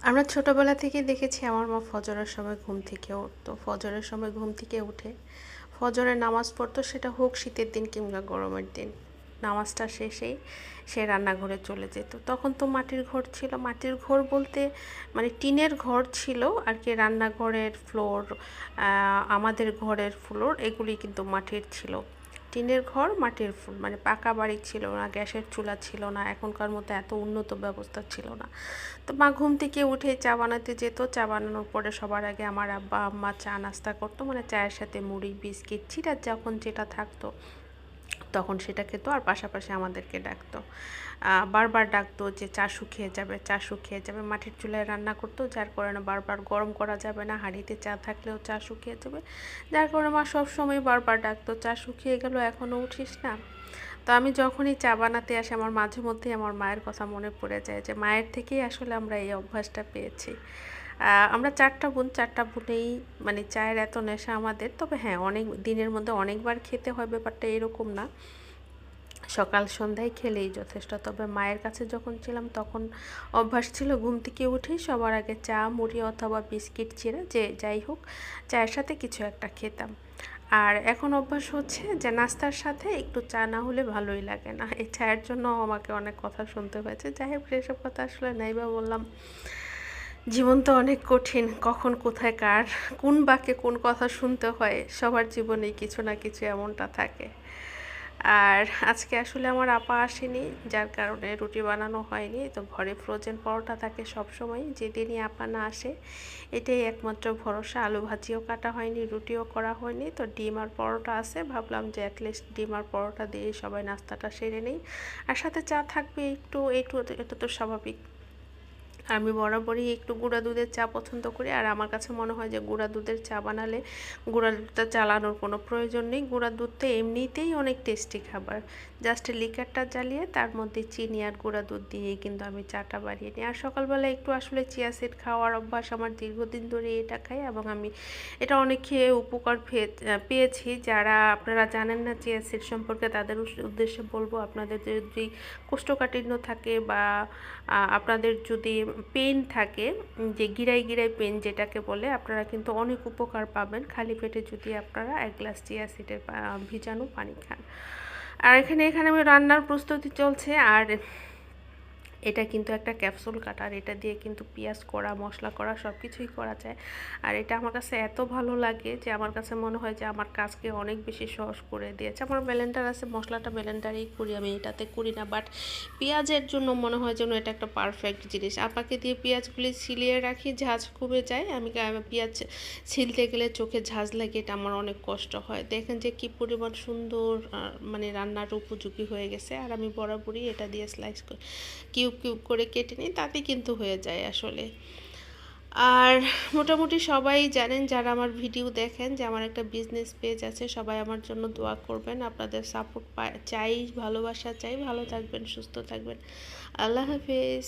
আমরা ছোটবেলা থেকেই দেখেছি আমার মা ফজরের সময় ঘুম থেকে উঠতো। ফজরের সময় ঘুম থেকে উঠে ফজরের নামাজ পড়তো, সেটা হোক শীতের দিন কিংবা গরমের দিন। নামাজটা শেষেই সে রান্নাঘরে চলে যেত। তখন তো মাটির ঘর ছিল, মাটির ঘর বলতে মানে টিনের ঘর ছিল আর কি। রান্নাঘরের ফ্লোর, আমাদের ঘরের ফ্লোর এগুলি কিন্তু মাটির ছিল। টিনের ঘর, মাটির মানে পাকা বাড়ি ছিল না, গ্যাসের চুলা ছিল না, এখনকার মতো এত উন্নত ব্যবস্থা ছিল না। তো মা ঘুম থেকে উঠে চা বানাতে যেত। চা বানানোর পরে সবার আগে আমার আব্বা আম্মা চা নাস্তা করতো, মানে চায়ের সাথে মুড়ি বিস্কিট চিড়া যখন যেটা থাকতো তখন সেটা খেতো, আর পাশাপাশি আমাদেরকে ডাকতো। বারবার ডাকতো যে চা শুকিয়ে যাবে, চা শুকিয়ে যাবে। মাটির চুলায় রান্না করতো, যার কারণে বারবার গরম করা যাবে না, হাঁড়িতে চা থাকলেও চা শুকিয়ে যাবে। যার কারণে মা সবসময় বারবার ডাকতো, চা শুকিয়ে গেল এখনও উঠিস না। তো আমি যখনই চা বানাতে আসি আমার মাঝে মধ্যেই আমার মায়ের কথা মনে পড়ে যায়, যে মায়ের থেকেই আসলে আমরা এই অভ্যাসটা পেয়েছি। আমরা 4টা বোন, 4টা বোনেই মানে চায়ের এত নেশা আমাদের। তবে হ্যাঁ, অনেক দিনের মধ্যে অনেকবার খেতে হয় ব্যাপারটা এরকম না, সকাল সন্ধ্যায় খেলেই যথেষ্ট। তবে মায়ের কাছে যখন ছিলাম তখন অভ্যাস ছিল ঘুম থেকে উঠেই সবার আগে চা মুড়ি অথবা বিস্কিট চিড়া যে যাই হোক চায়ের সাথে কিছু একটা খেতাম। আর এখন অভ্যাস হচ্ছে যে নাস্তার সাথে একটু চা না হলে ভালোই লাগে না। এই চায়ের জন্য আমাকে অনেক কথা শুনতে হয়েছে। যাই হোক, সেসব কথা আসলে নাই বা বললাম। জীবন তো অনেক কঠিন, কখন কোথায় কার কোন বাক্যে কোন কথা শুনতে হয়, সবার জীবনেই কিছু না কিছু এমনটা থাকে। আর আজকে আসলে আমার আপা আসেনি, যার কারণে রুটি বানানো হয়নি। তো ঘরে ফ্রোজেন পরোটা থাকে সব সময়, যেদিনই আপা না আসে এটাই একমাত্র ভরসা। আলু ভাজিও কাটা হয়নি, রুটিও করা হয়নি, তো ডিম আর পরোটা আছে। ভাবলাম যে অ্যাটলিস্ট ডিম আর পরোটা দিয়ে সবাই নাস্তাটা সেরে নেই, আর সাথে চা থাকবে একটু, এটা তো স্বাভাবিক। আমি বরাবরই একটু গুঁড়া দুধের চা পছন্দ করি, আর আমার কাছে মনে হয় যে গুঁড়া দুধের চা বানালে গুঁড়া দুধটা জ্বালানোর কোনো প্রয়োজন নেই। গুঁড়া দুধ তো এমনিতেই অনেক টেস্টি খাবার, জাস্ট লিকারটা জ্বালিয়ে তার মধ্যে চিনি আর গুঁড়া দুধ দিয়েই কিন্তু আমি চাটা বানিয়ে নিই। আর সকালবেলা একটু আসলে চিয়া সিড খাওয়ার অভ্যাস আমার দীর্ঘদিন ধরে, এটা খাই এবং আমি এটা অনেক খেয়ে উপকার পেয়েছি। যারা আপনারা জানেন না চিয়া সিড সম্পর্কে, তাদের উদ্দেশ্যে বলবো, আপনাদের যদি কোষ্ঠকাঠিন্য থাকে বা আপনাদের যদি পেন থাকে, যে গিরাই গিরাই পেন যেটাকে বলে, আপনারা কিন্তু অনেক উপকার পাবেন খালি পেটে যদি আপনারা 1 গ্লাস চিয়া সিডের ভিজানো পানি খান। আর এখানে আমি রান্নার প্রস্তুতি চলছে। আর এটা কিন্তু একটা ক্যাপসুল কাটার, এটা দিয়ে কিন্তু পেঁয়াজ করা মশলা করা সব কিছুই করা যায়। আর এটা আমার কাছে এত ভালো লাগে যে আমার কাছে মনে হয় যে আমার কাজকে অনেক বেশি সহজ করে দিয়েছে। আমার ব্লেন্ডার আছে, মশলাটা ব্লেন্ডারেই করি, আমি এটাতে করি না। বাট পেঁয়াজের জন্য মনে হয় যেন এটা একটা পারফেক্ট জিনিস। আপাকে দিয়ে পেঁয়াজগুলি ছিলিয়ে রাখি, ঝাঁজ কমে যায়। আমি পেঁয়াজ ছিলতে গেলে চোখে ঝাঁজ লাগে, এটা আমার অনেক কষ্ট হয়। দেখেন যে কি পরিমাণ সুন্দর মানে রান্নার উপযোগী হয়ে গেছে। আর আমি বরাবরই এটা দিয়ে স্লাইস কিউব কিউব করে কেটে নিই, তাতে কিন্তু হয়ে যায় আসলে। আর মোটামুটি সবাই জানেন যারা আমার ভিডিও দেখেন যে আমার একটা বিজনেস পেজ আছে। সবাই আমার জন্য দোয়া করবেন, আপনাদের সাপোর্ট চাই, ভালোবাসা চাই। ভালো থাকবেন, সুস্থ থাকবেন। আল্লাহ হাফেজ।